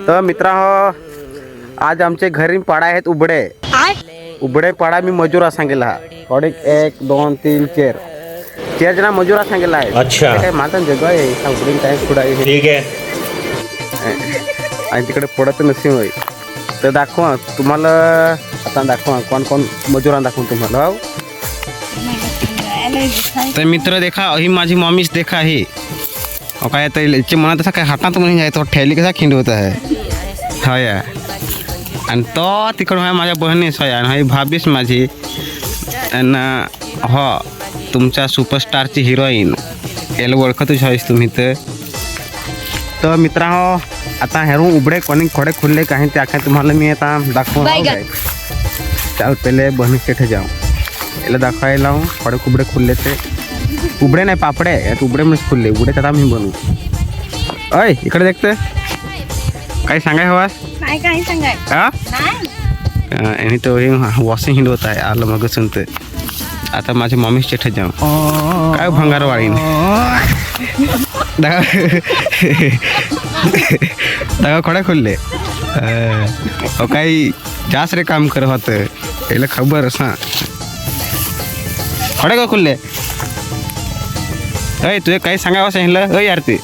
तर मित्रांनो आज आमचे घरी पाडा आहेत उबडे उबडे पाडा मी मजुरा सांगितला थोडे 1 2 3 4 जना मजुरा सांगितला आहे. अच्छा काय माझा जग आहे उबडीन काय पुढे आहे ठीक आहे. आणि तिकडे पडत नसेल होय तर दाखवा तुम्हाला आता दाखवा कोण कोण मजुरा दाखवून तुम्हाला. तर मित्र देखा ही माझी मम्मीच देखा ही काय तर याची मनात तसा काय हातात म्हणून आहे तो ठेली कसा खिंडवत आहे होय आणि तो तिकडून आहे माझ्या बहिणीच होय आणि ही भाभीच माझी आणि हो तुमच्या सुपरस्टारची हिरोईन याला ओळखतच आहेस तुम्ही. तर मित्रांनो आता ह्यारून उबडे कोणी खोडे खुलले काही त्या काय तुम्हाला मी आता दाखवणार आहे. त्याला पहिले बहिणी तिथे जाऊ याला दाखवायला लावून खोडे खुबडे खुलले ते उबडे नाही पापडे यात उबडे म्हणजे खुलले उबडे त्यात आम्ही बनवू. अय इकडे देखते काही सांगाय हवा नाही काही सांगाय हा आणि तो हे वॉशिंग हिंडवत आहे आलं मग सुनते. आता माझ्या मम्मीच तिथे जाऊ काय भंगार वाळीन दागा खोड्या खुलले काही जास्त रे काम करत होतं याला खबर हा खोडे का खुलले. अय तुझे काही सांगावं सांगितलं अय यार ते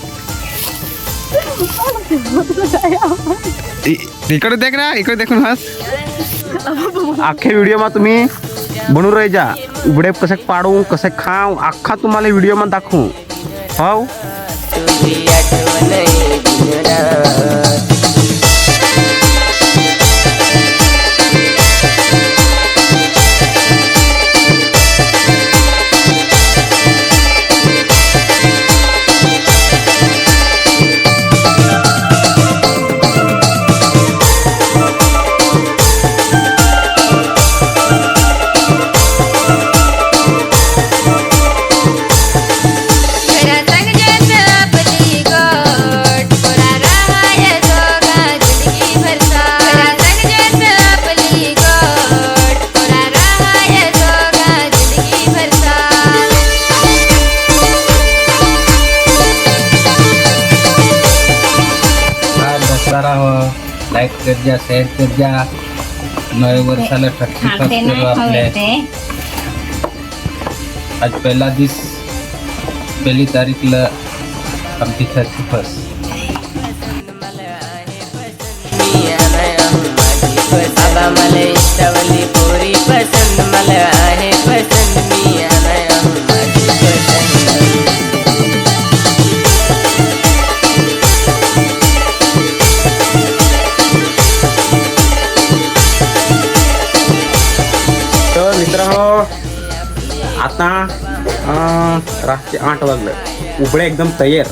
इकडे देख ना इकडे देखून हस अख्खे व्हिडिओ मा तुम्ही बनवून राही जा उबडे कसे पाडू कसे खाऊ अख्खा तुम्हाला व्हिडिओ मा दाखवू हो. लाईक कर जा शेअर कर जा नवे वर्षाला 31 करू आपले. आज पहिली तारीखला आमची 31. मला इष्टवली पोरी पसंद मला आहे पसंद मी माझी पसंद. तर मित्रांनो आता रात्री 8 वाजलं उबडे एकदम तयार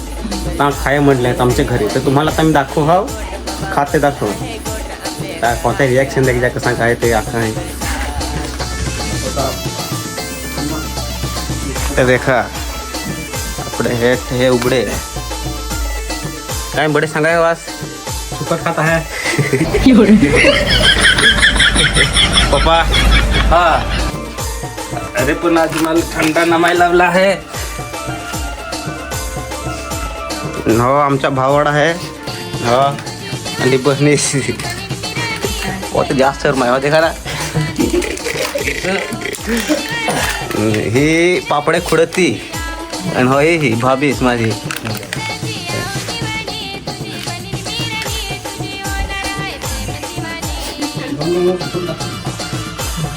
आता खाय म्हटले आहेत आमच्या घरी. तर तुम्हाला आता मी दाखवू हा खाते दाखव काय कोणत्या रिॲक्शन द्यायच्या कसं काय ते अख्खा आहे. तर देखा आपले हे उबडे काय बडे सांगाय वास सुपर खाता है पप्पा. हा अरे पण आज मला थंडा नमाय लावला आहे. हो आमचा भाववाडा आहे हो आणि बहिणी जास्त माया देखा ना ही पापडे खुडती आणि हो ही भाभीस माझी.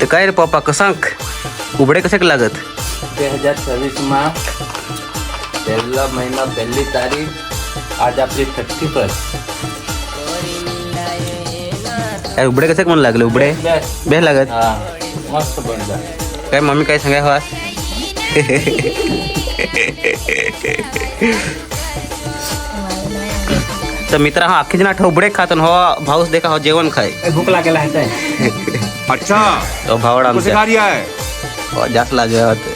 ते काय रे पप्पा कसा उबडे कसे लागत 2026 मा पहिला महिना पहिली तारीख आज आपली 31. काय उबडे कसे म्हणून लागले उबडे बेह लागत हा मस्त बनला. काय मम्मी काय सांगाय हवा. तर मित्र हा अख्खी जना उबडे खात हो भाऊस देखा हो जेवण खाय भूक लागेला आहे. अच्छा तो भावडा आमचा आहे हो जास्त लागे होते.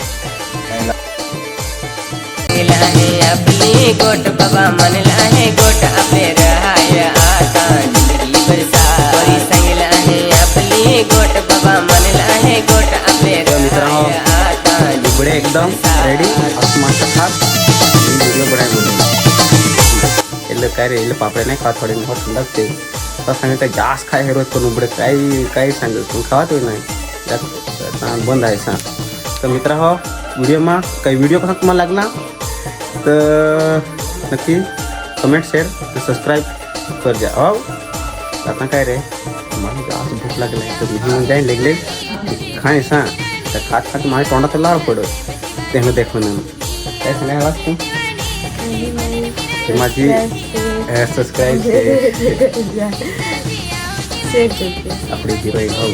आपली गोट बाबा म्हणला आहे गोट आपले राहाय आता जिंदगी बरसा सांगितलं आहे आपली गोट बाबा म्हणला आहे गोट आपले राहाय आता उबडे एकदम रेडी आसमान खात व्हिडिओ बनाय बोलून काय रे इले पापडे नाही खात थोडे बहुत लागते तर सांगितलं जास्त खाय हे रोज पण उघडे काही सांगेल पण खावा तो नाही त्यात बंद आहे सांग तर मित्र हो व्हिडिओमा काही व्हिडिओ कसा तुम्हाला लागला तर नक्की कमेंट शेअर सबस्क्राईब कर जा हो आता काय रे मला जास्त भूक लागली तर मी जाईन लेगले खाणे सांग तर खात माझ्या तोंडात लाव पडत त्यांना देखून काय सांगायला तू माझी सबस्क्राईब आपली हिरोईन हो